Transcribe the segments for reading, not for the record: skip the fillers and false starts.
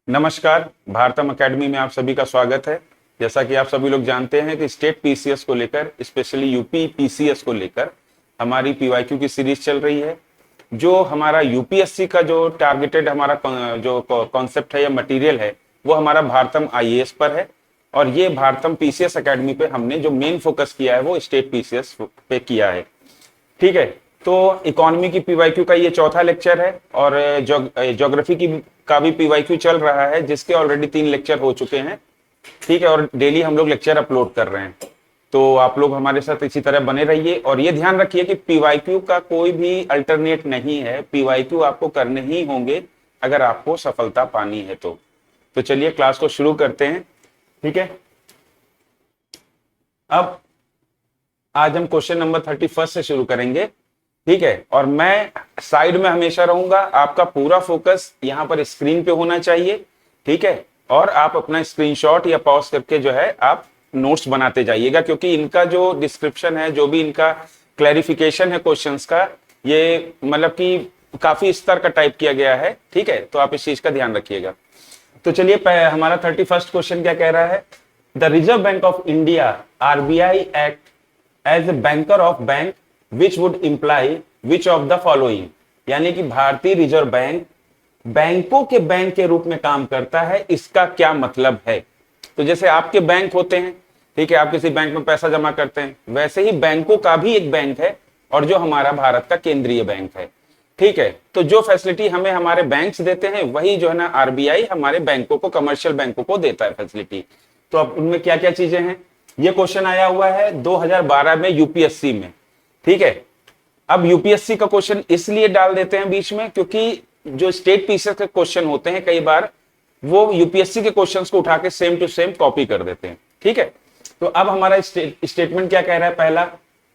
नमस्कार। भारतम एकेडमी में आप सभी का स्वागत है। जैसा कि आप सभी लोग जानते हैं कि स्टेट पीसीएस को लेकर, स्पेशली यूपी पीसीएस को लेकर हमारी पीवाईक्यू की सीरीज चल रही है। जो हमारा यूपीएससी का जो टारगेटेड हमारा जो कॉन्सेप्ट है या मटेरियल है वो हमारा भारतम आईएएस पर है। और ये भारतम पीसीएस एकेडमी पे हमने जो मेन फोकस किया है वो स्टेट पीसीएस पे किया है। ठीक है, तो इकोनॉमी की पीवाईक्यू का ये चौथा लेक्चर है और ज्योग्राफी की का भी पीवाईक्यू चल रहा है, जिसके ऑलरेडी 3 लेक्चर हो चुके हैं। ठीक है, और डेली हम लोग लेक्चर अपलोड कर रहे हैं, तो आप लोग हमारे साथ इसी तरह बने रहिए। और ये ध्यान रखिए कि पीवाईक्यू का कोई भी अल्टरनेट नहीं है, पीवाईक्यू आपको करने ही होंगे अगर आपको सफलता पानी है तो चलिए क्लास को शुरू करते हैं। ठीक है, अब आज हम क्वेश्चन नंबर 31 से शुरू करेंगे। ठीक है, और मैं साइड में हमेशा रहूंगा, आपका पूरा फोकस यहाँ पर स्क्रीन पे होना चाहिए। ठीक है, और आप अपना स्क्रीनशॉट या पॉज करके जो है आप नोट्स बनाते जाइएगा, क्योंकि इनका जो डिस्क्रिप्शन है, जो भी इनका क्लैरिफिकेशन है क्वेश्चंस का, ये मतलब कि काफी स्तर का टाइप किया गया है। ठीक है, तो आप इस चीज का ध्यान रखिएगा। तो चलिए हमारा 31st क्वेश्चन क्या कह रहा है। The Reserve Bank of India RBI act as a banker of bank which would imply which of the following. यानी कि भारतीय रिजर्व बैंक बैंकों के बैंक के रूप में काम करता है, इसका क्या मतलब है। तो जैसे आपके बैंक होते हैं, ठीक है, आप किसी बैंक में पैसा जमा करते हैं, वैसे ही बैंकों का भी एक बैंक है, और जो हमारा भारत का केंद्रीय बैंक है। ठीक है, तो जो फैसिलिटी हमें हमारे बैंक्स देते हैं वही जो है ना आरबीआई हमारे बैंकों को, कमर्शियल बैंकों को देता है फैसिलिटी। तो अब उनमें क्या क्या चीजें हैं, ये क्वेश्चन आया हुआ है 2012 में यूपीएससी में। ठीक है, अब यूपीएससी का क्वेश्चन इसलिए डाल देते हैं बीच में क्योंकि जो स्टेट पीसीएस के क्वेश्चन होते हैं कई बार वो यूपीएससी के क्वेश्चंस को उठा के सेम टू सेम कॉपी कर देते हैं। ठीक है, तो अब हमारा स्टेटमेंट क्या कह रहा है। पहला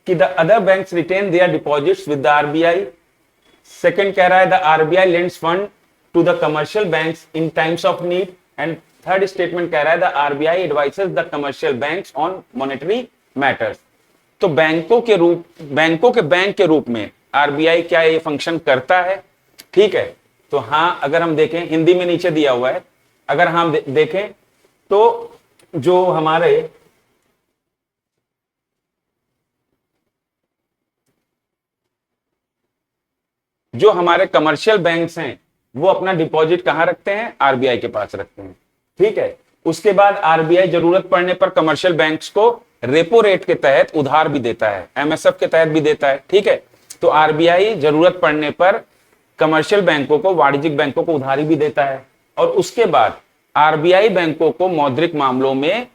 कि the other banks retain their deposits with the RBI. Second कह रहा है the RBI lends fund to the commercial banks in times of need. And third statement कह रहा है the RBI advises the commercial banks on monetary matters. तो बैंकों के bank के रूप में आरबीआई क्या ये फंक्शन करता है। ठीक है, तो हाँ, अगर हम देखें हिंदी में नीचे दिया हुआ है, अगर हम देखें तो जो हमारे कमर्शियल बैंक्स हैं वो अपना डिपॉजिट कहां रखते हैं, आरबीआई के पास रखते हैं। ठीक है, उसके बाद आरबीआई जरूरत पड़ने पर कमर्शियल बैंक्स को रेपो रेट के तहत उधार भी देता है, एमएसएफ के तहत भी देता है। ठीक है, तो आरबीआई जरूरत पड़ने पर कमर्शियल बैंकों को, वाणिज्यिक बैंकों को उधारी भी देता है, और उसके बाद आरबीआई बैंकों को मौद्रिक मामलों में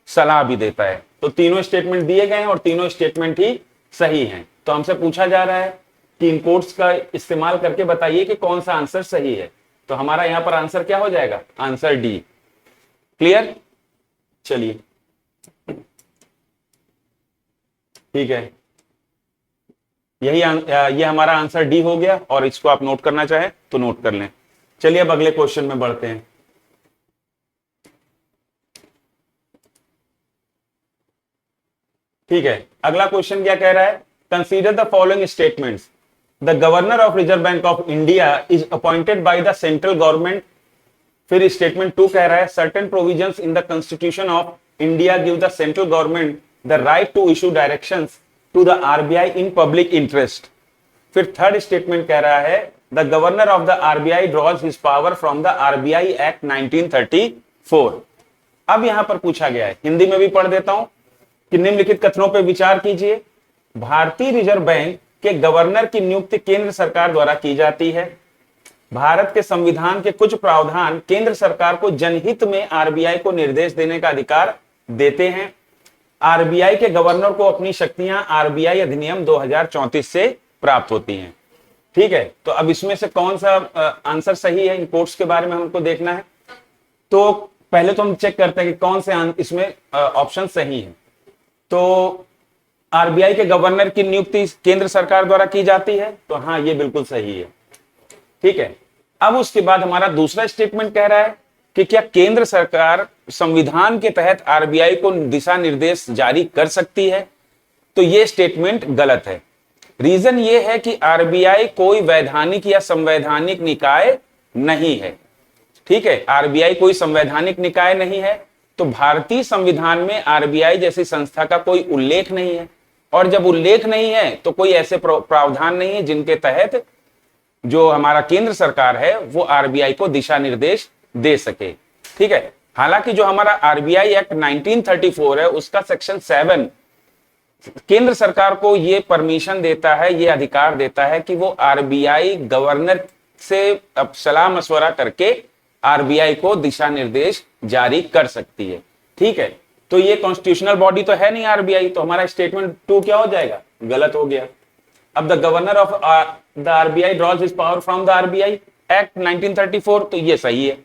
सलाह भी देता है। तो तीनों स्टेटमेंट दिए गए हैं और तीनों स्टेटमेंट ही सही हैं। तो हमसे पूछा जा रहा है कि इन कोड्स का इस्तेमाल करके बताइए कि कौन सा आंसर सही है। तो हमारा यहां पर आंसर क्या हो जाएगा, आंसर डी। क्लियर, चलिए ठीक है, ये हमारा आंसर डी हो गया, और इसको आप नोट करना चाहें तो नोट कर लें। चलिए अब अगले क्वेश्चन में बढ़ते हैं। ठीक है, अगला क्वेश्चन क्या कह रहा है। Consider the following statements. The governor of Reserve Bank of India is appointed by the central government. फिर स्टेटमेंट 2 कह रहा है certain provisions in the Constitution of India give the central government the right to issue directions to the RBI in public interest. फिर third statement कह रहा है the governor of the RBI draws his power from the RBI Act 1934। अब यहां पर पूछा गया है, हिंदी में भी पढ़ देता हूं कि निम्नलिखित कथनों पर विचार कीजिए। भारतीय रिजर्व बैंक के गवर्नर की नियुक्ति केंद्र सरकार द्वारा की जाती है। भारत के संविधान के कुछ प्रावधान केंद्र सरकार को जनहित में आरबीआई को निर्देश देने का अधिकार देते हैं। आरबीआई के गवर्नर को अपनी शक्तियां आरबीआई अधिनियम 2034 से प्राप्त होती हैं। ठीक है, तो अब इसमें से कौन सा आंसर सही है, इन कोर्स के बारे में हमको देखना है। तो पहले तो हम चेक करते हैं कि कौन से इसमें ऑप्शन सही है। तो आरबीआई के गवर्नर की नियुक्ति केंद्र सरकार द्वारा की जाती है, तो हाँ ये बिल्कुल सही है। ठीक है, अब उसके बाद हमारा दूसरा स्टेटमेंट कह रहा है कि क्या केंद्र सरकार संविधान के तहत आरबीआई को दिशा निर्देश जारी कर सकती है। तो ये स्टेटमेंट गलत है। रीजन ये है कि आरबीआई कोई वैधानिक या संवैधानिक निकाय नहीं है। ठीक है, आरबीआई कोई संवैधानिक निकाय नहीं है, तो भारतीय संविधान में आरबीआई जैसी संस्था का कोई उल्लेख नहीं है, और जब उल्लेख नहीं है तो कोई ऐसे प्रावधान नहीं है जिनके तहत जो हमारा केंद्र सरकार है वो आरबीआई को दिशा निर्देश दे सके। ठीक है, हालांकि जो हमारा आरबीआई एक्ट 1934 है उसका सेक्शन 7 केंद्र सरकार को ये परमिशन देता है, ये अधिकार देता है कि वो आरबीआई गवर्नर से अब सलाह मशवरा करके आरबीआई को दिशा निर्देश जारी कर सकती है। ठीक है, तो ये कॉन्स्टिट्यूशनल बॉडी तो है नहीं आरबीआई, तो हमारा स्टेटमेंट 2 क्या हो जाएगा, गलत हो गया। अब the governor of the RBI draws his power from the RBI Act 1934, तो ये सही है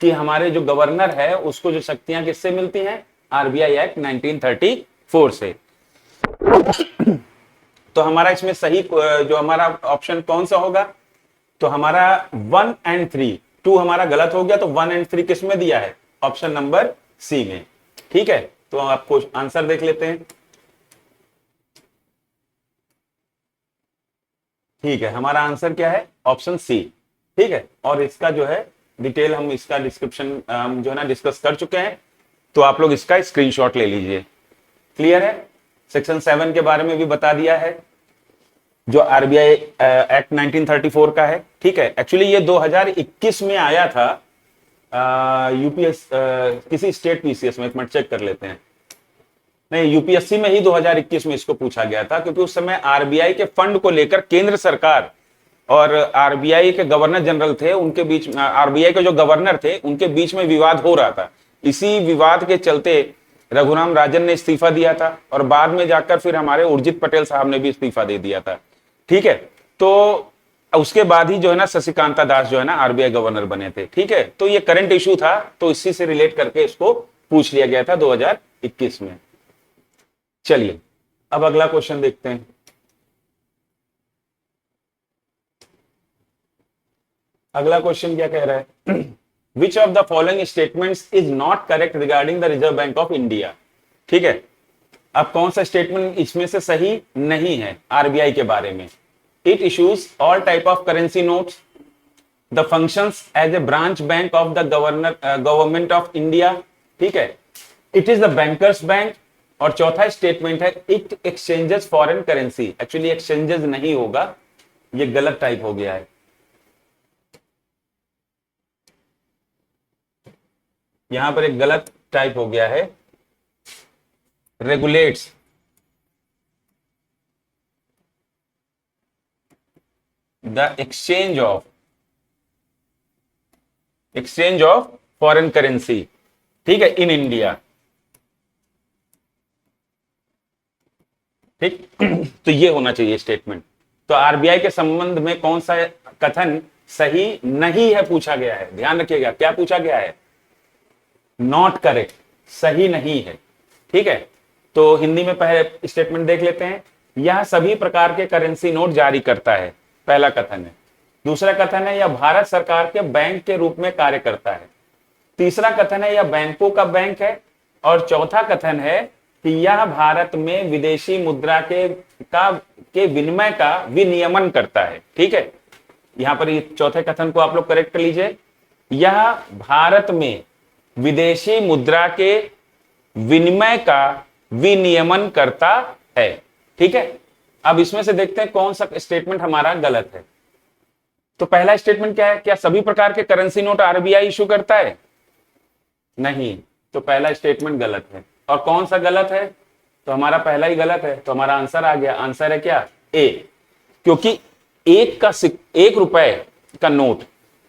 कि हमारे जो गवर्नर है उसको जो शक्तियां किससे मिलती हैं, आरबीआई एक्ट 1934 से। तो हमारा इसमें सही जो हमारा ऑप्शन कौन सा होगा, तो हमारा 1 और 3, 2 हमारा गलत हो गया, तो 1 और 3 किस में दिया है, ऑप्शन नंबर सी में। ठीक है, तो आपको आंसर देख लेते हैं। ठीक है, हमारा आंसर क्या है, ऑप्शन सी। ठीक है, और इसका जो है डिटेल हम इसका डिस्क्रिप्शन जो है ना डिस्कस कर चुके हैं, तो आप लोग इसका स्क्रीनशॉट ले लीजिए। क्लियर है, सेक्शन 7 के बारे में भी बता दिया है जो आरबीआई एक्ट 1934 का है। ठीक है, एक्चुअली ये 2021 में आया था यूपीएस किसी स्टेट पीसीएस में, एक मिनट चेक कर लेते हैं, नहीं यूपीएससी में ही 2021 में इसको पूछा गया था, क्योंकि उस समय आरबीआई के फंड को लेकर केंद्र सरकार और आरबीआई के गवर्नर जनरल थे उनके बीच, आरबीआई के जो गवर्नर थे उनके बीच में विवाद हो रहा था। इसी विवाद के चलते रघुराम राजन ने इस्तीफा दिया था, और बाद में जाकर फिर हमारे उर्जित पटेल साहब ने भी इस्तीफा दे दिया था। ठीक है, तो उसके बाद ही जो है ना शशिकांता दास जो है ना आरबीआई गवर्नर बने थे। ठीक है, तो ये करंट इशू था, तो इसी से रिलेट करके इसको पूछ लिया गया था 2021 में। चलिए अब अगला क्वेश्चन देखते हैं। अगला क्वेश्चन क्या कह रहा है, विच of the following statements is not correct regarding the Reserve Bank of India. ठीक है, अब कौन सा स्टेटमेंट इसमें से सही नहीं है आरबीआई के बारे में। It issues all type of currency notes, the functions as a branch bank of the government of India. ठीक है, it is the banker's bank, और चौथा स्टेटमेंट है it exchanges foreign currency. Actually exchanges नहीं होगा, ये गलत टाइप हो गया है, यहां पर एक गलत टाइप हो गया है, regulates the exchange of foreign currency. ठीक है, इन इंडिया। ठीक, तो ये होना चाहिए स्टेटमेंट। तो आरबीआई के संबंध में कौन सा कथन सही नहीं है पूछा गया है, ध्यान रखिएगा क्या पूछा गया है, नॉट करेक्ट, सही नहीं है। ठीक है, तो हिंदी में पहले स्टेटमेंट देख लेते हैं। यह सभी प्रकार के करेंसी नोट जारी करता है, पहला कथन है। दूसरा कथन है यह भारत सरकार के बैंक के रूप में कार्य करता है। तीसरा कथन है यह बैंकों का बैंक है। और चौथा कथन है कि यह भारत में विदेशी मुद्रा के विनिमय का विनियमन करता है। ठीक है, यहां पर ये चौथे कथन को आप लोग करेक्ट कर लीजिए, यह भारत में विदेशी मुद्रा के विनिमय का विनियमन करता है। ठीक है, अब इसमें से देखते हैं कौन सा स्टेटमेंट हमारा गलत है। तो पहला स्टेटमेंट क्या है, क्या सभी प्रकार के करेंसी नोट आरबीआई इशू करता है, नहीं, तो पहला स्टेटमेंट गलत है। और कौन सा गलत है, तो हमारा पहला ही गलत है, तो हमारा आंसर आ गया, आंसर है क्या, ए, क्योंकि एक रुपए का नोट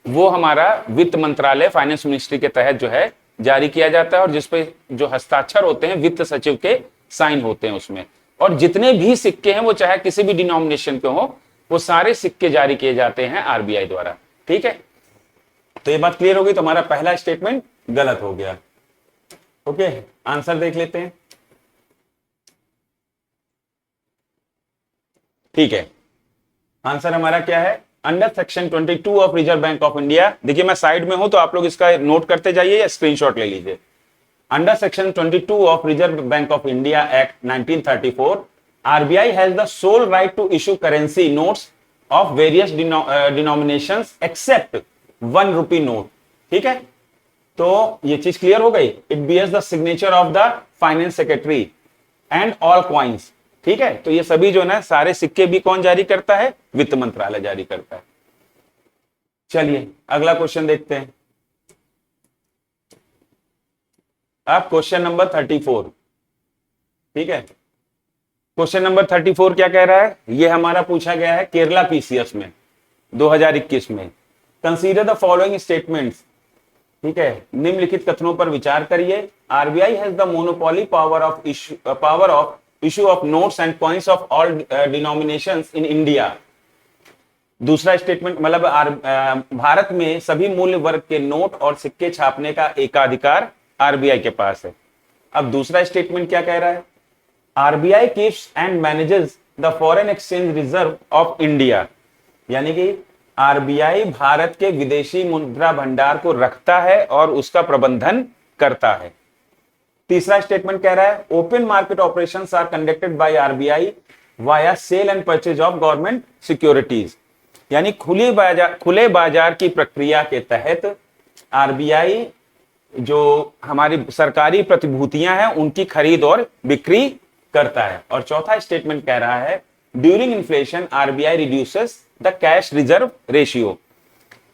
वो हमारा वित्त मंत्रालय फाइनेंस मिनिस्ट्री के तहत जो है जारी किया जाता है, और जिसपे जो हस्ताक्षर होते हैं वित्त सचिव के साइन होते हैं उसमें। और जितने भी सिक्के हैं वो चाहे किसी भी डिनोमिनेशन के हो, वो सारे सिक्के जारी किए जाते हैं आरबीआई द्वारा। ठीक है, तो ये बात क्लियर हो गई, तो हमारा पहला स्टेटमेंट गलत हो गया। ओके, आंसर देख लेते हैं। ठीक है, आंसर हमारा क्या है, under section 22 of Reserve Bank of India. देखिए मैं साइड में हूं तो आप लोग इसका नोट करते जाइए या स्क्रीनशॉट ले लीजिए। Under section 22 of Reserve Bank of India Act 1934, RBI has the sole right to issue currency notes of various denominations except 1 rupee note. ठीक है, तो ये चीज क्लियर हो गई। It bears the signature of the finance secretary and all coins. ठीक है, तो ये सभी जो ना सारे सिक्के भी कौन जारी करता है? वित्त मंत्रालय जारी करता है। चलिए अगला क्वेश्चन देखते हैं। अब क्वेश्चन नंबर 34। ठीक है, क्वेश्चन नंबर 34 क्या कह रहा है? ये हमारा पूछा गया है केरला पीसीएस में 2021 में। Consider the following statements. ठीक है, निम्नलिखित कथनों पर विचार करिए। RBI has the monopoly power of issue of notes and coins of all denominations in India. दूसरा स्टेटमेंट मतलब भारत में सभी मूल्य वर्ग के नोट और सिक्के छापने का एकाधिकार आरबीआई के पास है। अब दूसरा स्टेटमेंट क्या कह रहा है? RBI keeps and manages the foreign exchange reserve of India, यानी कि आरबीआई भारत के विदेशी मुद्रा भंडार को रखता है और उसका प्रबंधन करता है। तीसरा स्टेटमेंट कह रहा है open market operations are conducted by RBI via sale and purchase of government securities, यानी खुले बाजार की प्रक्रिया के तहत आरबीआई जो हमारी सरकारी प्रतिभूतियां हैं उनकी खरीद और बिक्री करता है। और चौथा स्टेटमेंट कह रहा है during inflation RBI reduces the cash reserve ratio,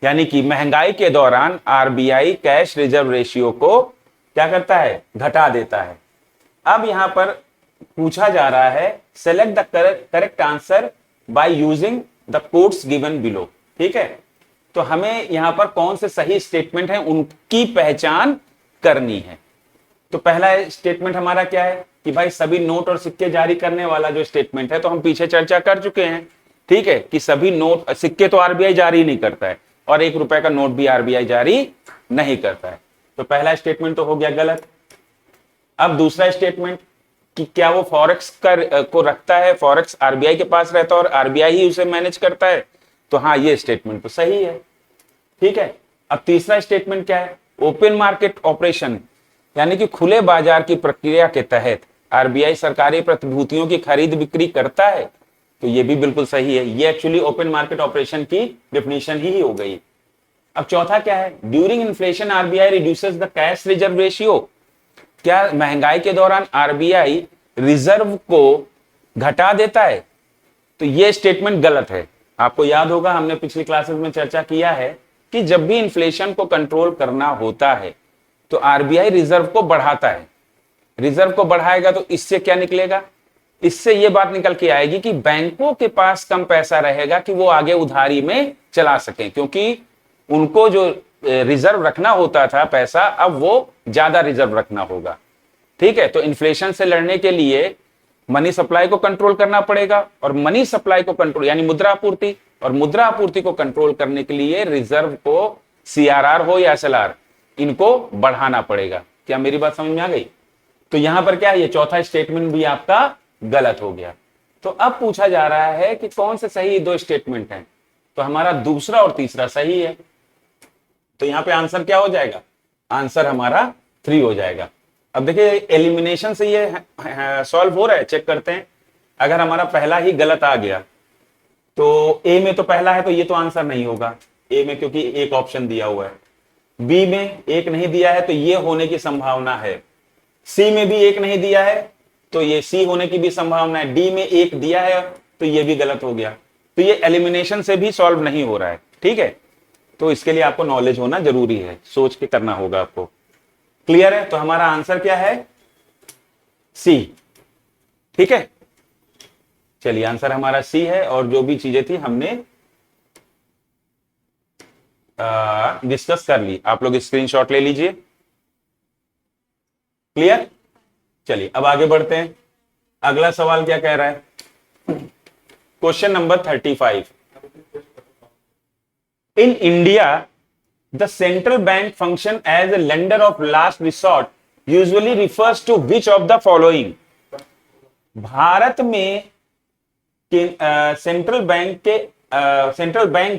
यानी कि महंगाई के दौरान आरबीआई कैश रिजर्व रेशियो को क्या करता है? घटा देता है। अब यहां पर पूछा जा रहा है select the correct answer by using the codes given below. ठीक है, तो हमें यहां पर कौन से सही स्टेटमेंट हैं उनकी पहचान करनी है। तो पहला स्टेटमेंट हमारा क्या है कि भाई सभी नोट और सिक्के जारी करने वाला जो स्टेटमेंट है, तो हम पीछे चर्चा कर चुके हैं। ठीक है, कि सभी नोट सिक्के तो आरबीआई जारी नहीं करता है और 1 रुपए का नोट भी आरबीआई जारी नहीं करता है। तो पहला स्टेटमेंट तो हो गया गलत। अब दूसरा स्टेटमेंट कि क्या वो फॉरेक्स को रखता है, फॉरेक्स आरबीआई के पास रहता है और आरबीआई ही उसे मैनेज करता है, तो हाँ ये स्टेटमेंट तो सही है। ठीक है, अब तीसरा स्टेटमेंट क्या है? ओपन मार्केट ऑपरेशन, यानी कि खुले बाजार की प्रक्रिया के तहत आरबीआई सरकारी प्रतिभूतियों की खरीद बिक्री करता है, तो ये भी बिल्कुल सही है। ये एक्चुअली ओपन मार्केट ऑपरेशन की डेफिनेशन ही हो गई। अब चौथा क्या है? During inflation RBI reduces the cash reserve ratio, क्या महंगाई के दौरान आरबीआई रिजर्व को घटा देता है? तो ये स्टेटमेंट गलत है। आपको याद होगा हमने पिछली क्लासेस में चर्चा किया है कि जब भी इन्फ्लेशन को कंट्रोल करना होता है तो आरबीआई रिजर्व को बढ़ाता है। रिजर्व को बढ़ाएगा तो इससे क्या निकलेगा? इससे यह बात निकल के आएगी कि बैंकों के पास कम पैसा रहेगा कि वो आगे उधारी में चला सकें, क्योंकि उनको जो रिजर्व रखना होता था पैसा, अब वो ज्यादा रिजर्व रखना होगा। ठीक है, तो इन्फ्लेशन से लड़ने के लिए मनी सप्लाई को कंट्रोल करना पड़ेगा और मनी सप्लाई को कंट्रोल यानी मुद्रा आपूर्ति, और मुद्रा आपूर्ति को कंट्रोल करने के लिए रिजर्व को सीआरआर हो या एसएलआर इनको बढ़ाना पड़ेगा। क्या मेरी बात समझ में आ गई? तो यहां पर क्या है? ये चौथा स्टेटमेंट भी आपका गलत हो गया। तो अब पूछा जा रहा है कि कौन से सही दो स्टेटमेंट हैं, तो हमारा दूसरा और तीसरा सही है। तो यहां पे आंसर क्या हो जाएगा? आंसर हमारा 3 हो जाएगा। अब देखिए एलिमिनेशन से ये सॉल्व हो रहा है, चेक करते हैं। अगर हमारा पहला ही गलत आ गया तो ए में तो पहला है तो ये तो आंसर नहीं होगा ए में, क्योंकि एक ऑप्शन दिया हुआ है। बी में एक नहीं दिया है तो ये होने की संभावना है। सी में भी एक नहीं दिया है तो ये सी होने की भी संभावना है। डी में एक दिया है तो ये भी गलत हो गया। तो ये एलिमिनेशन से भी सॉल्व नहीं हो रहा है। ठीक है, तो इसके लिए आपको नॉलेज होना जरूरी है, सोच के करना होगा आपको। क्लियर है? तो हमारा आंसर क्या है? सी। ठीक है, चलिए आंसर हमारा सी है। और जो भी चीजें थी हमने डिस्कस कर ली, आप लोग स्क्रीनशॉट ले लीजिए। क्लियर? चलिए अब आगे बढ़ते हैं। अगला सवाल क्या कह रहा है? Question number 35। In India the central bank function as a lender of last resort usually refers to which of the following. भारत में सेंट्रल बैंक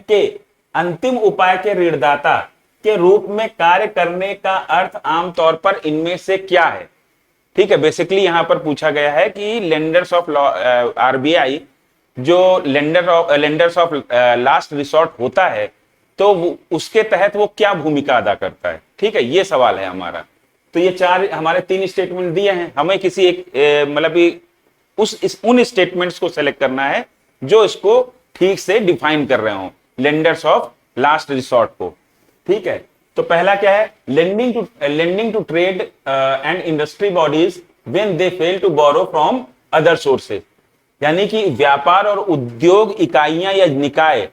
के अंतिम उपाय के ऋणदाता के रूप में कार्य करने का अर्थ आमतौर पर इनमें से क्या है? ठीक है, बेसिकली यहां पर पूछा गया है कि लेंडर्स ऑफ आरबीआई जो लेंडर्स ऑफ लास्ट रिसोर्ट होता है तो उसके तहत वो क्या भूमिका अदा करता है। ठीक है, ये सवाल है हमारा। तो ये चार हमारे 3 स्टेटमेंट दिए हैं, हमें किसी एक मतलब उन स्टेटमेंट्स को सेलेक्ट करना है जो इसको ठीक से डिफाइन कर रहे हो, लेंडर्स ऑफ लास्ट रिसोर्ट को। ठीक है, तो पहला क्या है, lending to trade and industry bodies when they fail to borrow from other sources, यानी कि व्यापार और उद्योग इकाइयां या निकाय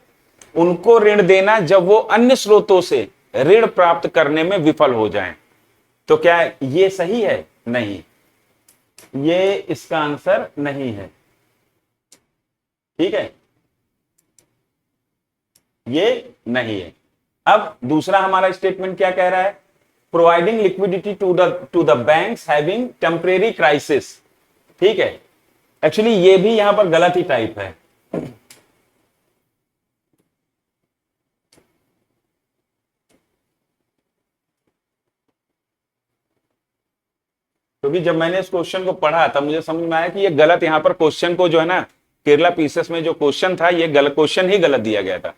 उनको ऋण देना जब वो अन्य स्रोतों से ऋण प्राप्त करने में विफल हो जाएं। तो क्या ये सही है? नहीं, ये इसका आंसर नहीं है। ठीक है, ये नहीं है। अब दूसरा हमारा स्टेटमेंट क्या कह रहा है, providing liquidity to the banks having temporary crisis. ठीक है, एक्चुअली ये भी यहां पर गलत ही टाइप है। क्योंकि जब मैंने इस क्वेश्चन को पढ़ा तब मुझे समझ में आया कि ये गलत, यहां पर क्वेश्चन को जो है ना, केरला पीसेस में जो क्वेश्चन था ये गलत क्वेश्चन ही गलत दिया गया था।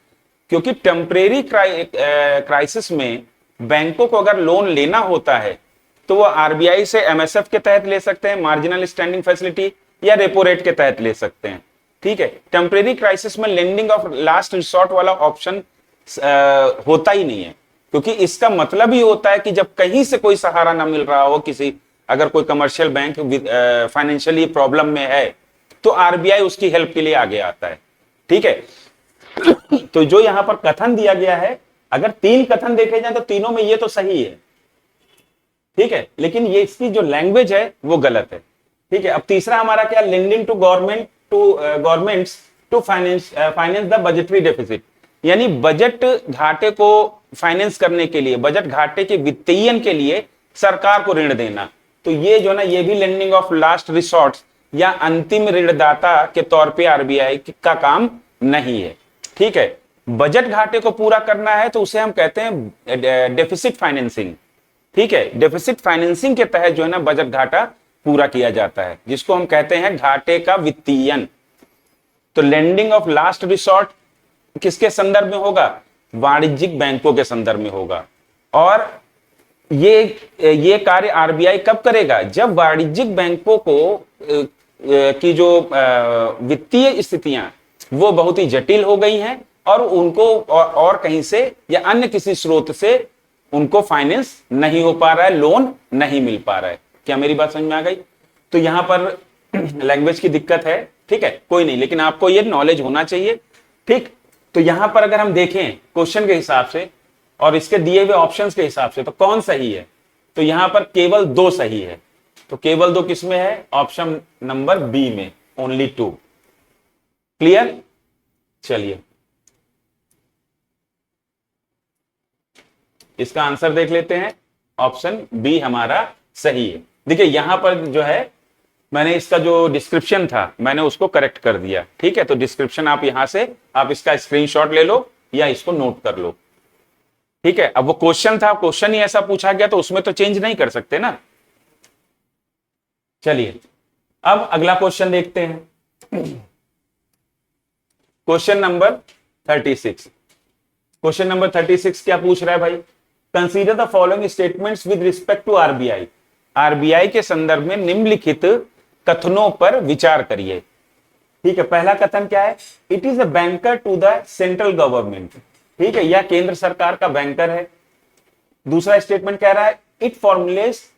क्योंकि टेम्परेरी क्राइसिस में बैंकों को अगर लोन लेना होता है तो वो आरबीआई से एमएसएफ के तहत ले सकते हैं, मार्जिनल स्टैंडिंग फैसिलिटी, या रेपो रेट के तहत ले सकते हैं। ठीक है, टेम्परेरी क्राइसिस में लेंडिंग ऑफ लास्ट रिसोर्ट वाला ऑप्शन होता ही नहीं है, क्योंकि इसका मतलब ही होता है कि जब कहीं से कोई सहारा ना मिल रहा हो, किसी अगर कोई कमर्शियल बैंक फाइनेंशियली प्रॉब्लम में है तो आरबीआई उसकी हेल्प के लिए आगे आता है। ठीक है, तो जो यहां पर कथन दिया गया है, अगर 3 कथन देखे जाए तो तीनों में ये तो सही है। ठीक है, लेकिन ये इसकी जो लैंग्वेज है वो गलत है। ठीक है, अब तीसरा हमारा क्या, lending to governments to finance the budgetary deficit, यानी बजट घाटे को फाइनेंस करने के लिए, बजट घाटे के वित्तीयन के लिए सरकार को ऋण देना। तो ये जो ना, ये भी लेंडिंग ऑफ लास्ट रिसोर्ट या अंतिम ऋणदाता के तौर पे आरबीआई का काम नहीं है। ठीक है, बजट घाटे को पूरा करना है तो उसे हम कहते हैं डेफिसिट फाइनेंसिंग। ठीक है, डेफिसिट फाइनेंसिंग के तहत जो है ना बजट घाटा पूरा किया जाता है, जिसको हम कहते हैं घाटे का वित्तीयन। तो लेंडिंग ऑफ लास्ट रिसोर्ट किसके संदर्भ में होगा, वाणिज्यिक बैंकों के संदर्भ में होगा। और ये कार्य आरबीआई कब करेगा, जब वाणिज्यिक बैंकों को की जो वित्तीय स्थितियां वो बहुत ही जटिल हो गई हैं और उनको और कहीं से या अन्य किसी स्रोत से उनको फाइनेंस नहीं हो पा रहा है, लोन नहीं मिल पा रहा है। क्या मेरी बात समझ में आ गई? तो यहां पर लैंग्वेज की दिक्कत है। ठीक है, कोई नहीं, लेकिन आपको ये नॉलेज होना चाहिए। ठीक, तो यहां पर अगर हम देखें क्वेश्चन के हिसाब से और इसके दिए हुए ऑप्शंस के हिसाब से तो कौन सही है, तो यहां पर केवल 2 सही है। तो केवल 2 किसमें है, ऑप्शन नंबर बी में, ओनली 2। क्लियर? चलिए इसका आंसर देख लेते हैं। ऑप्शन बी हमारा सही है। देखिए यहां पर जो है, मैंने इसका जो डिस्क्रिप्शन था मैंने उसको करेक्ट कर दिया। ठीक है, तो डिस्क्रिप्शन आप यहां से आप इसका स्क्रीनशॉट ले लो या इसको नोट कर लो। ठीक है, अब वो क्वेश्चन था, क्वेश्चन ही ऐसा पूछा गया तो उसमें तो चेंज नहीं कर सकते ना। चलिए अब अगला क्वेश्चन देखते हैं। Question number 36। क्वेश्चन नंबर 36 क्या पूछ रहा है भाई, consider the following statements with respect to RBI. RBI के संदर्भ में निम्नलिखित कथनों पर विचार करिए। ठीक है, पहला कथन क्या है, it is a banker to the central government. ठीक है, यह केंद्र सरकार का बैंकर है। दूसरा स्टेटमेंट कह रहा है, it formulates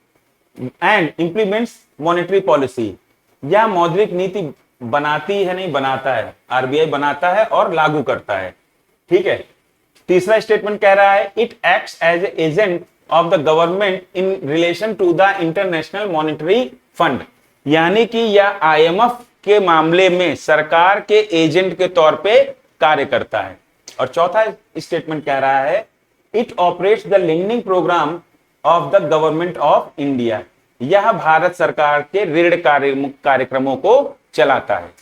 and implements monetary policy. यह मौद्रिक नीति बनाती है, नहीं बनाता है, आरबीआई बनाता है और लागू करता है। ठीक है, तीसरा स्टेटमेंट कह रहा है, it acts as a agent of the government in relation to the international monetary fund, यानी कि यह आईएमएफ के मामले में सरकार के एजेंट के तौर पे कार्य करता है। और चौथा स्टेटमेंट कह रहा है, it operates the lending program of the government of India. यह भारत सरकार के ऋण कार्यक्रमों को चलाता है।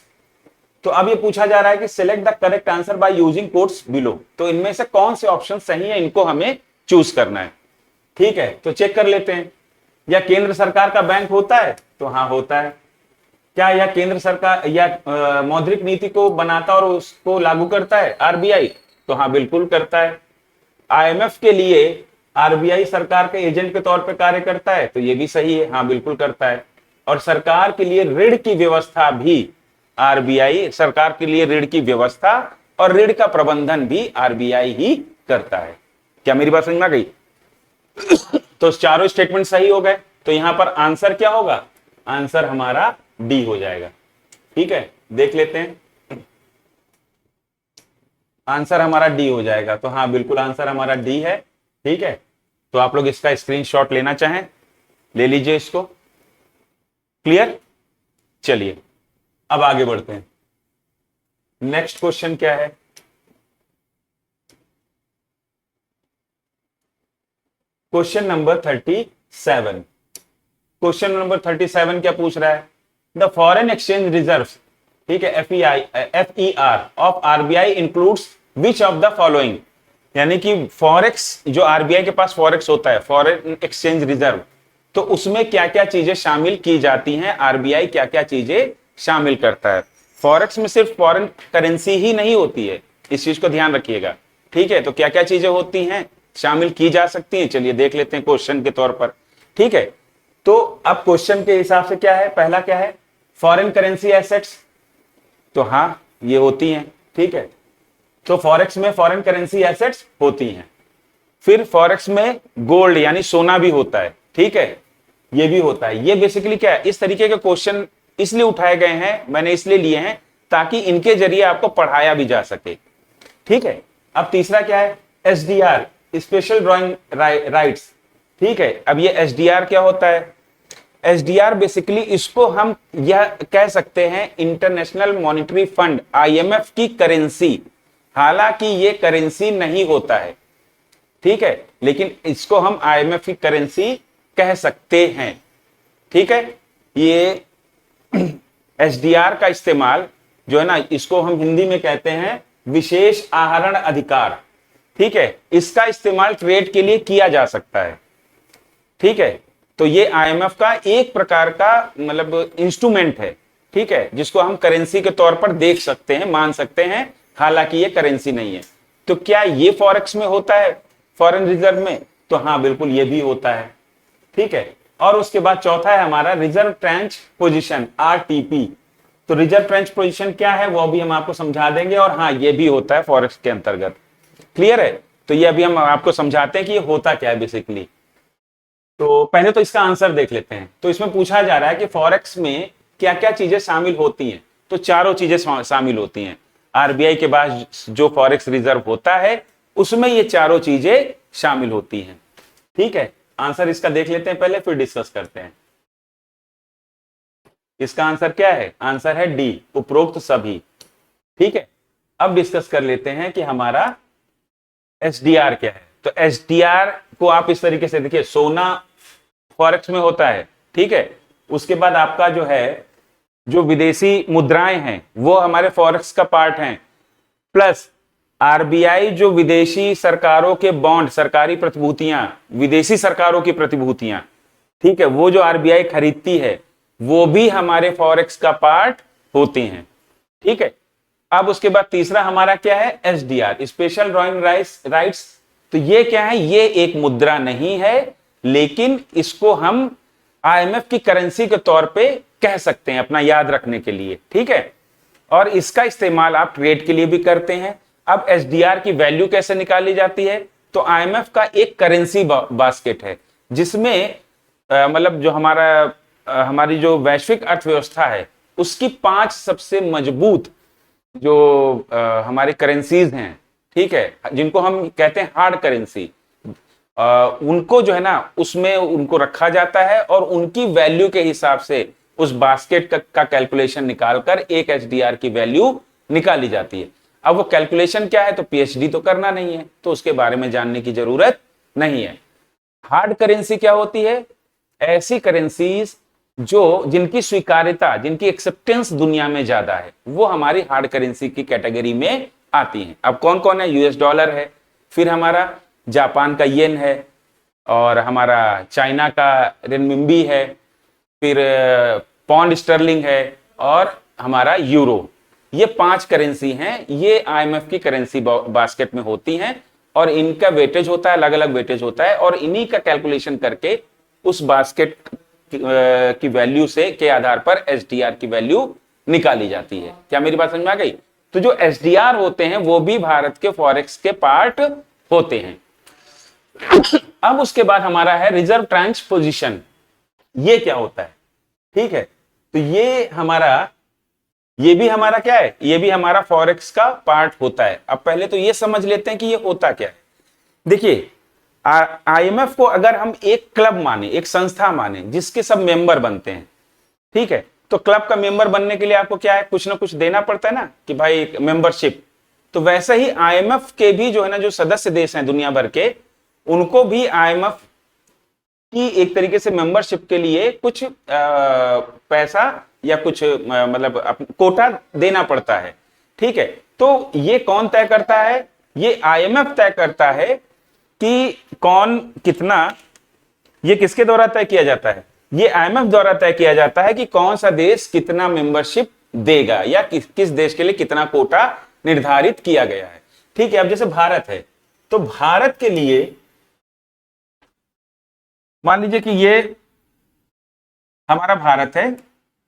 तो अब ये पूछा जा रहा है कि select the correct answer by using quotes below. तो इनमें से कौन से ऑप्शन सही है, इनको हमें चूज करना है। ठीक है, तो चेक कर लेते हैं। या केंद्र सरकार का बैंक होता है, तो हाँ होता है। क्या यह केंद्र सरकार या मौद्रिक नीति को बनाता और उसको लागू करता है आरबीआई, तो हाँ बिल्कुल करता है। आईएमएफ के लिए आरबीआई सरकार के एजेंट के तौर पे कार्य करता है, तो ये भी सही है, हाँ बिल्कुल करता है। और सरकार के लिए ऋण की व्यवस्था भी आरबीआई, सरकार के लिए ऋण की व्यवस्था और ऋण का प्रबंधन भी आरबीआई ही करता है। क्या मेरी बात समझ में आ गई? तो चारों स्टेटमेंट सही हो गए, तो यहां पर आंसर क्या होगा? आंसर हमारा डी हो जाएगा। ठीक है, देख लेते हैं, आंसर हमारा डी हो जाएगा। तो हाँ बिल्कुल आंसर हमारा डी है। ठीक है, तो आप लोग इसका स्क्रीनशॉट लेना चाहें ले लीजिए इसको। क्लियर? चलिए अब आगे बढ़ते हैं। नेक्स्ट क्वेश्चन क्या है? Question number 37। क्वेश्चन नंबर 37 क्या पूछ रहा है? द फॉरेन एक्सचेंज रिजर्व, ठीक है, FER of RBI includes which of the following, यानी कि फॉरेक्स जो आरबीआई के पास फॉरेक्स होता है, फॉरेन एक्सचेंज रिजर्व, तो उसमें क्या क्या चीजें शामिल की जाती हैं, आरबीआई क्या क्या चीजें शामिल करता है। फॉरेक्स में सिर्फ फॉरेन करेंसी ही नहीं होती है, इस चीज को ध्यान रखिएगा। ठीक है, तो क्या क्या चीजें होती हैं, शामिल की जा सकती हैं, चलिए देख लेते हैं क्वेश्चन के तौर पर। ठीक है, तो अब क्वेश्चन के हिसाब से क्या है, पहला क्या है? फॉरेन करेंसी एसेट्स, तो हाँ ये होती हैं। ठीक है, तो फॉरेक्स में फॉरेन करेंसी एसेट्स होती हैं। फिर फॉरेक्स में गोल्ड यानी सोना भी होता है। ठीक है, ये भी होता है। ये बेसिकली क्या है, इस तरीके के क्वेश्चन इसलिए उठाए गए हैं, मैंने इसलिए लिए हैं ताकि इनके जरिए आपको पढ़ाया भी जा सके। ठीक है, अब तीसरा क्या है? SDR, special drawing rights. ठीक है, अब ये एसडीआर क्या होता है? एसडीआर बेसिकली इसको हम यह कह सकते हैं इंटरनेशनल मॉनिटरी फंड आईएमएफ की करेंसी, हालांकि ये करेंसी नहीं होता है। ठीक है, लेकिन इसको हम आईएमएफ की करेंसी कह सकते हैं। ठीक है, ये एसडीआर का इस्तेमाल जो है ना, इसको हम हिंदी में कहते हैं विशेष आहरण अधिकार। ठीक है, इसका इस्तेमाल ट्रेड के लिए किया जा सकता है। ठीक है, तो ये आईएमएफ का एक प्रकार का मतलब इंस्ट्रूमेंट है। ठीक है, जिसको हम करेंसी के तौर पर देख सकते हैं, मान सकते हैं, हालांकि ये करेंसी नहीं है। तो क्या ये फॉरेक्स में होता है, फॉरेन रिजर्व में? तो हाँ बिल्कुल ये भी होता है। ठीक है, और उसके बाद चौथा है हमारा रिजर्व ट्रेंच पोजीशन, आरटीपी। तो रिजर्व ट्रेंच पोजीशन क्या है वो भी हम आपको समझा देंगे, और हाँ ये भी होता है फॉरेक्स के अंतर्गत। क्लियर है? तो ये अभी हम आपको समझाते हैं कि ये होता क्या है बेसिकली। तो पहले तो इसका आंसर देख लेते हैं। तो इसमें पूछा जा रहा है कि फॉरेक्स में क्या क्या चीजें शामिल होती हैं, तो चारों चीजें शामिल होती हैं। आरबीआई के पास जो फॉरेक्स रिजर्व होता है उसमें ये चारों चीजें शामिल होती हैं। ठीक है, आंसर इसका देख लेते हैं पहले, फिर डिस्कस करते हैं। इसका आंसर क्या है? आंसर है डी, उपरोक्त सभी। ठीक है, अब डिस्कस कर लेते हैं कि हमारा एसडीआर क्या है। तो एसडीआर को आप इस तरीके से देखिए, सोना फॉरेक्स में होता है। ठीक है, उसके बाद आपका जो है, जो विदेशी मुद्राएं हैं वो हमारे फॉरेक्स का पार्ट हैं, प्लस आरबीआई जो विदेशी सरकारों के बॉन्ड, सरकारी प्रतिभूतियां, विदेशी सरकारों की प्रतिभूतियां, ठीक है, वो जो आरबीआई खरीदती है वो भी हमारे फॉरेक्स का पार्ट होती हैं। ठीक है, अब उसके बाद तीसरा हमारा क्या है? SDR, special drawing rights. तो ये क्या है? ये एक मुद्रा नहीं है, लेकिन इसको हम आईएमएफ की करेंसी के तौर पे कह सकते हैं अपना याद रखने के लिए। ठीक है, और इसका इस्तेमाल आप ट्रेड के लिए भी करते हैं। अब एसडीआर की वैल्यू कैसे निकाली जाती है? तो आईएमएफ का एक करेंसी बास्केट है, जिसमें मतलब जो हमारी जो वैश्विक अर्थव्यवस्था है उसकी 5 सबसे मजबूत जो हमारी करेंसीज हैं, ठीक है, जिनको हम कहते हैं हार्ड करेंसी, उनको जो है ना उसमें उनको रखा जाता है, और उनकी वैल्यू के हिसाब से उस बास्केट का कैलकुलेशन निकालकर एक एसडीआर की वैल्यू निकाली जाती है। अब वो कैलकुलेशन क्या है? तो पीएचडी तो करना नहीं है, तो उसके बारे में जानने की जरूरत नहीं है। हार्ड करेंसी क्या होती है? ऐसी करेंसीज जो जिनकी स्वीकार्यता, जिनकी एक्सेप्टेंस दुनिया में ज्यादा है, वो हमारी हार्ड करेंसी की कैटेगरी में आती हैं। अब कौन कौन है? यूएस डॉलर है, फिर हमारा जापान का येन है, और हमारा चाइना का रेनमिंबी है, फिर पौंड स्टर्लिंग है, और हमारा यूरो। ये 5 करेंसी हैं, ये आईएमएफ की करेंसी बास्केट में होती हैं, और इनका वेटेज होता है, अलग अलग वेटेज होता है, और इन्हीं का कैलकुलेशन करके उस बास्केट की वैल्यू से के आधार पर एसडीआर की वैल्यू निकाली जाती है। क्या मेरी बात समझ में आ गई? तो जो एसडीआर होते हैं वो भी भारत के फॉरेक्स के पार्ट होते हैं। अब उसके बाद हमारा है रिजर्व ट्रांच पोजीशन। ये क्या होता है? ठीक है, तो ये भी हमारा क्या है? ये भी हमारा फॉरेक्स का पार्ट होता है। अब पहले तो ये समझ लेते हैं कि ये होता क्या है। देखिए, आईएमएफ को अगर हम एक क्लब माने, एक संस्था माने जिसके सब मेंबर बनते हैं, ठीक है, तो क्लब का मेंबर बनने के लिए आपको क्या है? कुछ ना कुछ देना पड़ता है ना, कि भाई मेंबरशिप। तो वैसे ही आईएमएफ के भी जो है ना, जो सदस्य देश हैं दुनिया भर के, उनको भी आईएमएफ की एक तरीके से मेंबरशिप के लिए कुछ पैसा या कुछ मतलब कोटा देना पड़ता है। ठीक है, तो ये कौन तय करता है? ये आईएमएफ तय करता है कि कौन कितना। ये किसके द्वारा तय किया जाता है? ये आईएमएफ द्वारा तय किया जाता है कि कौन सा देश कितना मेंबरशिप देगा, या किस देश के लिए कितना कोटा निर्धारित किया गया है। ठीक है, अब जैसे भारत है, तो भारत के लिए मान लीजिए कि ये हमारा भारत है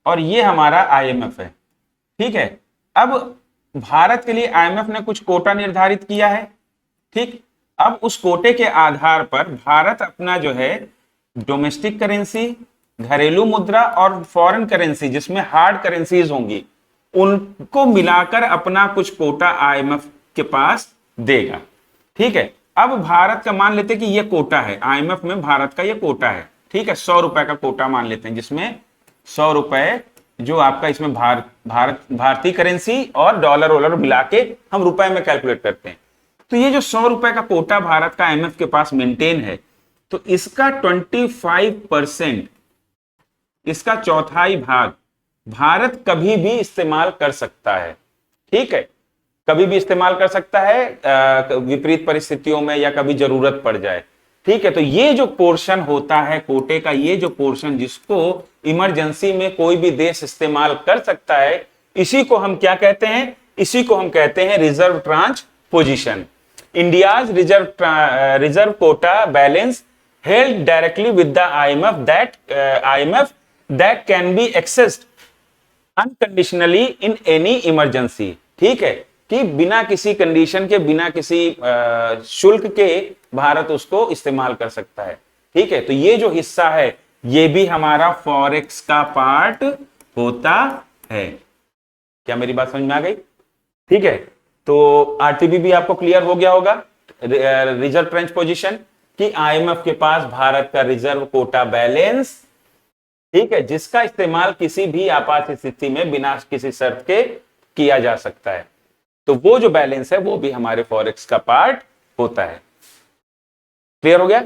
और ये हमारा आईएमएफ है। ठीक है, अब भारत के लिए आईएमएफ ने कुछ कोटा निर्धारित किया है। ठीक, अब उस कोटे के आधार पर भारत अपना जो है डोमेस्टिक करेंसी, घरेलू मुद्रा और फॉरेन करेंसी जिसमें हार्ड करेंसीज होंगी, उनको मिलाकर अपना कुछ कोटा आईएमएफ के पास देगा। ठीक है, अब भारत का मान लेते हैं कि ये कोटा है, आईएमएफ में भारत का ये कोटा है। ठीक है, 100 रुपए का कोटा मान लेते हैं, जिसमें 100 रुपए जो आपका इसमें भारतीय करेंसी और डॉलर वॉलर मिला के हम रुपए में कैलकुलेट करते हैं। तो ये जो 100 रुपए का कोटा भारत का आईएमएफ के पास मेंटेन है, तो इसका 25%, इसका चौथाई भाग भारत कभी भी इस्तेमाल कर सकता है। ठीक है, कभी भी इस्तेमाल कर सकता है विपरीत परिस्थितियों में, या कभी जरूरत पड़ जाए। ठीक है, तो ये जो पोर्शन होता है कोटे का, ये जो पोर्शन जिसको इमरजेंसी में कोई भी देश इस्तेमाल कर सकता है, इसी को हम क्या कहते हैं? इसी को हम कहते हैं reserve tranche position. India's reserve quota balance held directly with the IMF that can be accessed unconditionally in any emergency. ठीक है, कि बिना किसी कंडीशन के, बिना किसी शुल्क के भारत उसको इस्तेमाल कर सकता है। ठीक है, तो ये जो हिस्सा है ये भी हमारा फॉरेक्स का पार्ट होता है। क्या मेरी बात समझ में आ गई? ठीक है, तो आरटीबी भी आपको क्लियर हो गया होगा। रिजर्व ट्रेंच पोजीशन कि आईएमएफ के पास भारत का रिजर्व कोटा बैलेंस, ठीक है, जिसका इस्तेमाल किसी भी आपात स्थिति में बिना किसी शर्त के किया जा सकता है। तो वो जो बैलेंस है वो भी हमारे फॉरेक्स का पार्ट होता है। क्लियर हो गया?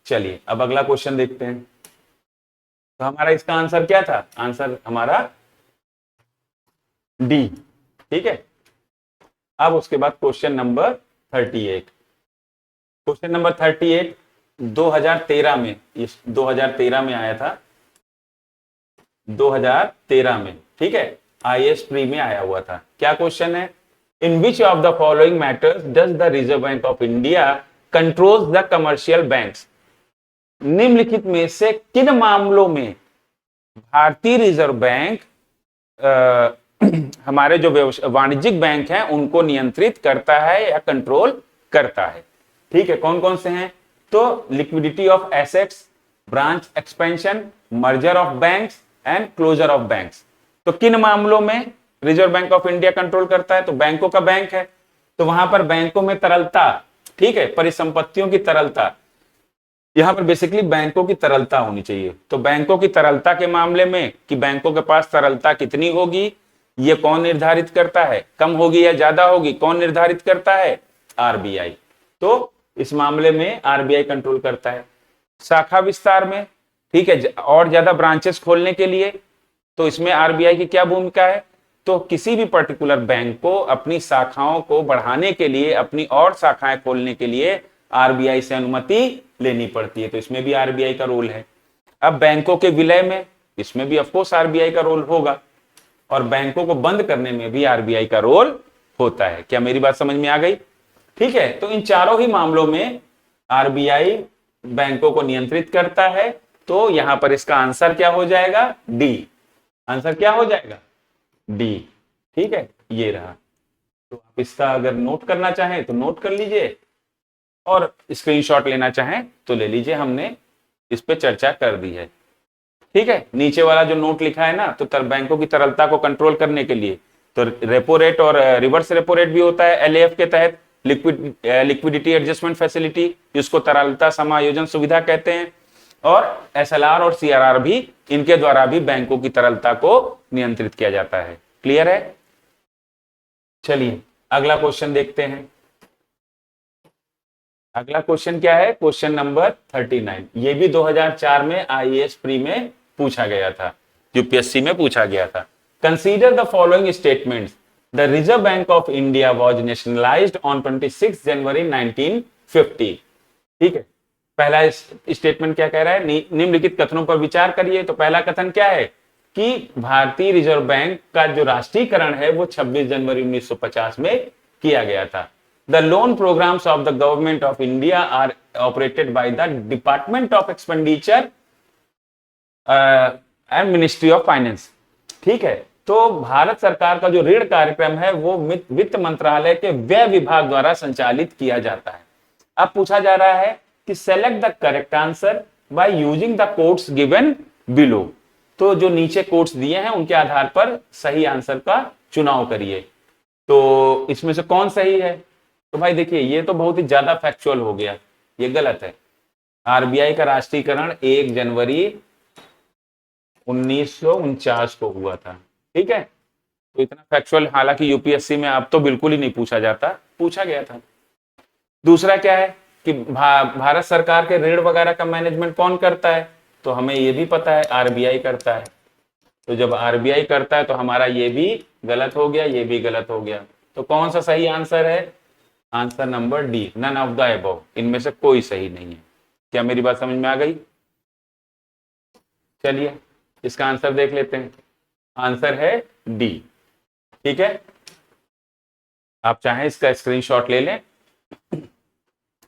चलिए अब अगला क्वेश्चन देखते हैं। तो हमारा इसका आंसर क्या था? आंसर हमारा डी। ठीक है, अब उसके बाद क्वेश्चन नंबर 38। क्वेश्चन नंबर 38 2013 में, 2013 में आया था, 2013 में। ठीक है, आईएएस प्री में आया हुआ था। क्या क्वेश्चन है? In which of the following matters does the Reserve Bank of India controls the commercial banks? निम्नलिखित में से किन मामलों में भारतीय रिजर्व बैंक हमारे जो वाणिज्यिक बैंक हैं उनको नियंत्रित करता है या कंट्रोल करता है? ठीक है, कौन कौन से हैं? तो liquidity of assets, branch expansion, merger of banks and closure of banks. तो किन मामलों में Reserve Bank of India control करता है? तो बैंकों का बैंक है, तो वहां पर बैंकों में तरलता, ठीक है, परिसंपत्तियों की तरलता, यहां पर बेसिकली बैंकों की तरलता होनी चाहिए। तो बैंकों की तरलता के मामले में कि बैंकों के पास तरलता कितनी होगी, ये कौन निर्धारित करता है? कम होगी या ज्यादा होगी, कौन निर्धारित करता है? आरबीआई। तो इस मामले में आरबीआई कंट्रोल करता है। शाखा विस्तार में, ठीक है, और ज्यादा ब्रांचेस खोलने के लिए, तो इसमें आरबीआई की क्या भूमिका है? तो किसी भी पर्टिकुलर बैंक को अपनी शाखाओं को बढ़ाने के लिए, अपनी और शाखाएं खोलने के लिए आरबीआई से अनुमति लेनी पड़ती है, तो इसमें भी आरबीआई का रोल है। अब बैंकों के विलय में, इसमें भी ऑफकोर्स आरबीआई का रोल होगा, और बैंकों को बंद करने में भी आरबीआई का रोल होता है। क्या मेरी बात समझ में आ गई? ठीक है, तो इन चारों ही मामलों में आरबीआई बैंकों को नियंत्रित करता है। तो यहां पर इसका आंसर क्या हो जाएगा? डी। आंसर क्या हो जाएगा? डी। ठीक है, ये रहा। तो आप इसका अगर नोट करना चाहें तो नोट कर लीजिए, और स्क्रीनशॉट लेना चाहें तो ले लीजिए। हमने इस पे चर्चा कर दी है। ठीक है, नीचे वाला जो नोट लिखा है ना, तो बैंकों की तरलता को कंट्रोल करने के लिए तो रेपो रेट और रिवर्स रेपो रेट भी होता है एलएएफ के तहत, लिक्विडिटी एडजस्टमेंट फैसिलिटी, जिसको तरलता समायोजन सुविधा कहते हैं। और एसएलआर और सीआरआर भी, इनके द्वारा भी बैंकों की तरलता को नियंत्रित किया जाता है। क्लियर है? चलिए अगला क्वेश्चन देखते हैं। अगला क्वेश्चन क्या है? Question number 39। ये भी 2004 में आईएएस प्री में पूछा गया था, यूपीएससी में पूछा गया था। Consider the following statements. The Reserve Bank of India was nationalised on 26 जनवरी 1950। ठीक है, पहला स्टेटमेंट क्या कह रहा है? निम्नलिखित कथनों पर विचार करिए। तो पहला कथन क्या है कि भारतीय रिजर्व बैंक का जो राष्ट्रीयकरण है वो 26 जनवरी 1950 में किया गया था। The loan programs of the government of India are operated by the Department of Expenditure and Ministry of Finance। ठीक है, तो भारत सरकार का जो ऋण कार्यक्रम है वो वित्त मंत्रालय के व्यय विभाग द्वारा संचालित किया जाता है। अब पूछा जा रहा है कि select the correct answer by using the quotes given below. तो जो नीचे कोट्स दिए हैं उनके आधार पर सही आंसर का चुनाव करिए। तो इसमें से कौन सही है? तो भाई देखिए, ये तो बहुत ही ज्यादा फैक्चुअल हो गया, ये गलत है। आरबीआई का राष्ट्रीयकरण 1 जनवरी 1949 को हुआ था। ठीक है, तो इतना फैक्चुअल हालांकि यूपीएससी में अब तो बिल्कुल ही नहीं पूछा जाता, पूछा गया था। दूसरा क्या है कि भारत सरकार के ऋण वगैरह का मैनेजमेंट कौन करता है? तो हमें ये भी पता है आरबीआई करता है। तो जब आरबीआई करता है तो हमारा ये भी गलत हो गया, ये भी गलत हो गया। तो कौन सा सही आंसर है? Answer number D, none of the above. इनमें से कोई सही नहीं है। क्या मेरी बात समझ में आ गई? चलिए इसका आंसर देख लेते हैं। आंसर है डी। ठीक है, आप चाहें इसका स्क्रीनशॉट ले लें।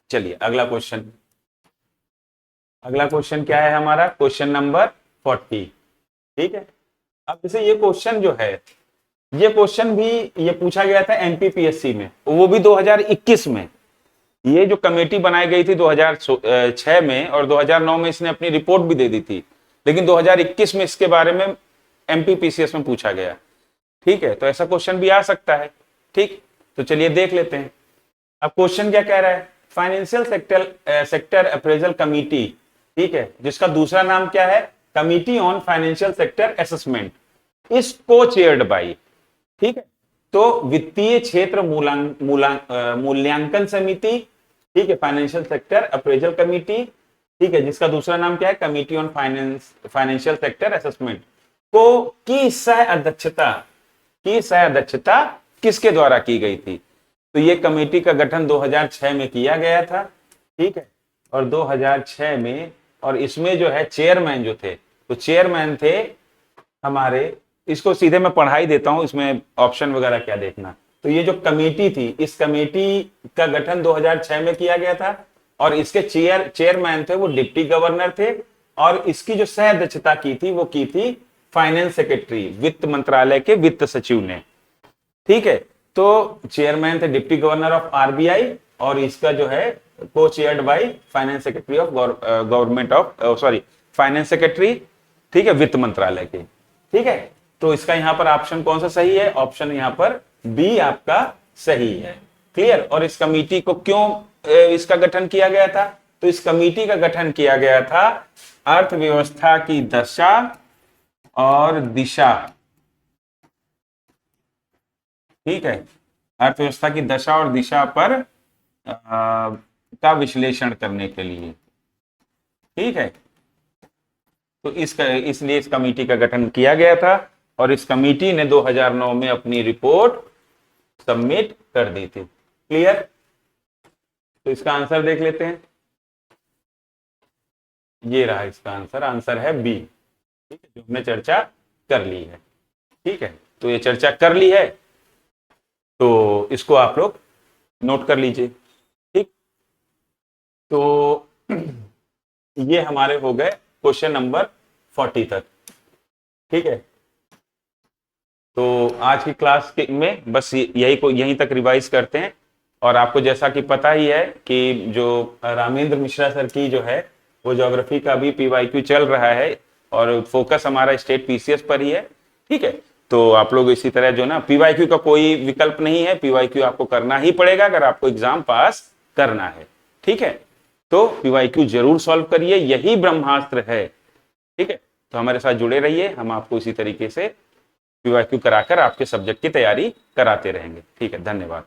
चलिए अगला क्वेश्चन। अगला क्वेश्चन क्या है हमारा? Question number 40। ठीक है, अब जैसे ये क्वेश्चन जो है, ये क्वेश्चन भी ये पूछा गया था एमपीपीएससी में, वो भी 2021 में। ये जो कमेटी बनाई गई थी 2006 में और 2009 में इसने अपनी रिपोर्ट भी दे दी थी, लेकिन 2021 में इसके बारे में एमपीपीसीएस में पूछा गया। ठीक है, तो ऐसा क्वेश्चन भी आ सकता है। ठीक, तो चलिए देख लेते हैं। अब क्वेश्चन क्या कह रहा है? फाइनेंशियल सेक्टर अप्रेजल कमिटी, ठीक है, जिसका दूसरा नाम क्या है? Committee on financial sector assessment, is को चेयर्ड बाई। ठीक है, तो वित्तीय क्षेत्र मूल्यांकन समिति, ठीक है, फाइनेंशियल सेक्टर अप्रेजल कमिटी, ठीक है, जिसका दूसरा नाम क्या है? Committee on financial sector assessment, को की सह अध्यक्षता किसके द्वारा की गई थी? तो ये कमेटी का गठन 2006 में किया गया था। ठीक है, और 2006 में, और इसमें जो है चेयरमैन जो थे, तो चेयरमैन थे हमारे, इसको सीधे मैं पढ़ाई देता हूं, इसमें ऑप्शन वगैरह क्या देखना। तो ये जो कमेटी थी, इस कमेटी का गठन 2006 में किया गया था, और इसके चेयरमैन थे वो डिप्टी गवर्नर थे, और इसकी जो सह अध्यक्षता की थी वो की थी फाइनेंस सेक्रेटरी, वित्त मंत्रालय के वित्त सचिव ने। ठीक है, तो चेयरमैन थे डिप्टी गवर्नर ऑफ आरबीआई, और इसका जो है को chaired by finance secretary of government of finance secretary, ठीक है, वित्त मंत्रालय के। ठीक है, तो इसका यहां पर ऑप्शन कौन सा सही है? ऑप्शन यहां पर बी आपका सही है। क्लियर? और इस कमेटी को क्यों इसका गठन किया गया था? तो इस कमेटी का गठन किया गया था अर्थव्यवस्था की दशा और दिशा, ठीक है, अर्थव्यवस्था की दशा और दिशा पर का विश्लेषण करने के लिए। ठीक है, तो इसलिए इस कमेटी का गठन किया गया था, और इस कमेटी ने 2009 में अपनी रिपोर्ट सबमिट कर दी थी। क्लियर? तो इसका आंसर देख लेते हैं। ये रहा इसका आंसर, आंसर है बी। ठीक है, जो हमने चर्चा कर ली है। ठीक है, तो ये चर्चा कर ली है, तो इसको आप लोग नोट कर लीजिए। ठीक, तो ये हमारे हो गए क्वेश्चन नंबर 40 तक। ठीक है, तो आज की क्लास के में बस यहीं तक रिवाइज करते हैं। और आपको जैसा कि पता ही है कि जो रामेंद्र मिश्रा सर की जो है वो ज्योग्राफी का भी पीवाईक्यू चल रहा है और फोकस हमारा स्टेट पीसीएस पर ही है। ठीक है, तो आप लोग इसी तरह जो ना, पीवाईक्यू का कोई विकल्प नहीं है, पीवाईक्यू आपको करना ही पड़ेगा अगर आपको एग्जाम पास करना है। ठीक है, तो पीवाईक्यू जरूर सॉल्व करिए, यही ब्रह्मास्त्र है। ठीक है, तो हमारे साथ जुड़े रहिए, हम आपको इसी तरीके से पीवाईक्यू कराकर आपके सब्जेक्ट की तैयारी कराते रहेंगे। ठीक है, धन्यवाद।